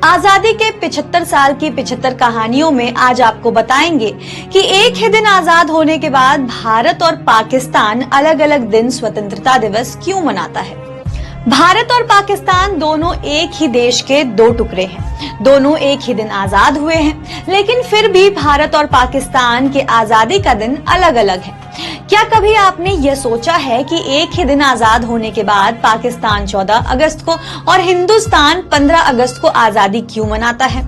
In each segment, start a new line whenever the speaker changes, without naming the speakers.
आजादी के 75 साल की 75 कहानियों में आज आपको बताएंगे कि एक ही दिन आजाद होने के बाद भारत और पाकिस्तान अलग अलग दिन स्वतंत्रता दिवस क्यों मनाता है। भारत और पाकिस्तान दोनों एक ही देश के दो टुकड़े हैं, दोनों एक ही दिन आजाद हुए हैं, लेकिन फिर भी भारत और पाकिस्तान के आजादी का दिन अलग अलग है। क्या कभी आपने यह सोचा है कि एक ही दिन आजाद होने के बाद पाकिस्तान 14 अगस्त को और हिंदुस्तान 15 अगस्त को आजादी क्यों मनाता है?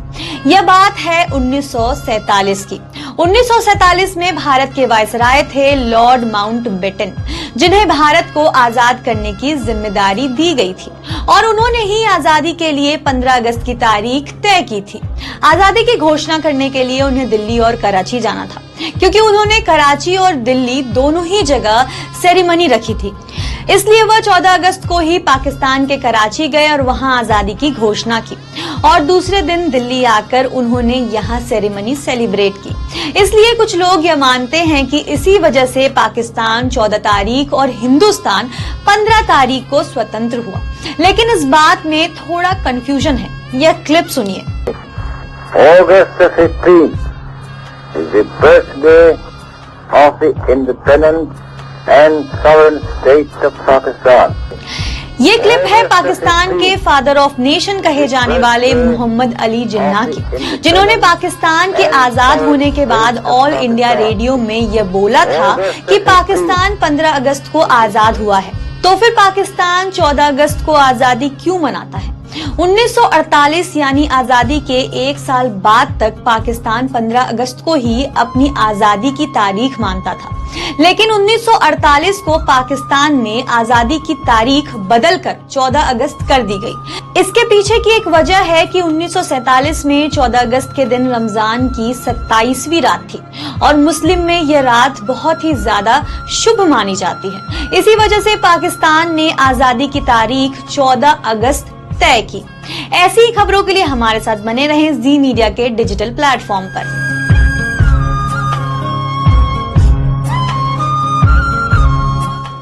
यह बात है 1947 की। 1947 में भारत के वायसराय थे लॉर्ड माउंटबेटन, जिन्हें भारत को आजाद करने की जिम्मेदारी दी गई थी और उन्होंने ही आजादी के लिए 15 अगस्त की तारीख तय की थी। आजादी की घोषणा करने के लिए उन्हें दिल्ली और कराची जाना था, क्योंकि उन्होंने कराची और दिल्ली दोनों ही जगह सेरेमनी रखी थी। इसलिए वह 14 अगस्त को ही पाकिस्तान के कराची गए और वहां आजादी की घोषणा की और दूसरे दिन दिल्ली आकर उन्होंने यहां सेरेमनी सेलिब्रेट की। इसलिए कुछ लोग यह मानते हैं कि इसी वजह से पाकिस्तान 14 तारीख और हिंदुस्तान 15 तारीख को स्वतंत्र हुआ। लेकिन इस बात में थोड़ा कंफ्यूजन है। यह क्लिप सुनिए।
August 15th is the birthday of the independent and sovereign state of Pakistan.
ये क्लिप है पाकिस्तान के फादर ऑफ नेशन कहे जाने वाले मोहम्मद अली जिन्ना की, जिन्होंने पाकिस्तान के आजाद होने के बाद ऑल इंडिया रेडियो में यह बोला था कि पाकिस्तान 15 अगस्त को आजाद हुआ है। तो फिर पाकिस्तान 14 अगस्त को आजादी क्यों मनाता है? 1948 यानी आजादी के एक साल बाद तक पाकिस्तान 15 अगस्त को ही अपनी आजादी की तारीख मानता था, लेकिन 1948 को पाकिस्तान में आजादी की तारीख बदलकर 14 अगस्त कर दी गई। इसके पीछे की एक वजह है कि 1947 में 14 अगस्त के दिन रमजान की 27वीं रात थी और मुस्लिम में यह रात बहुत ही ज्यादा शुभ मानी जाती है। इसी वजह से पाकिस्तान ने आजादी की तारीख 14 अगस्त तय की। ऐसी ही खबरों के लिए हमारे साथ बने रहें जी मीडिया के डिजिटल प्लेटफॉर्म पर।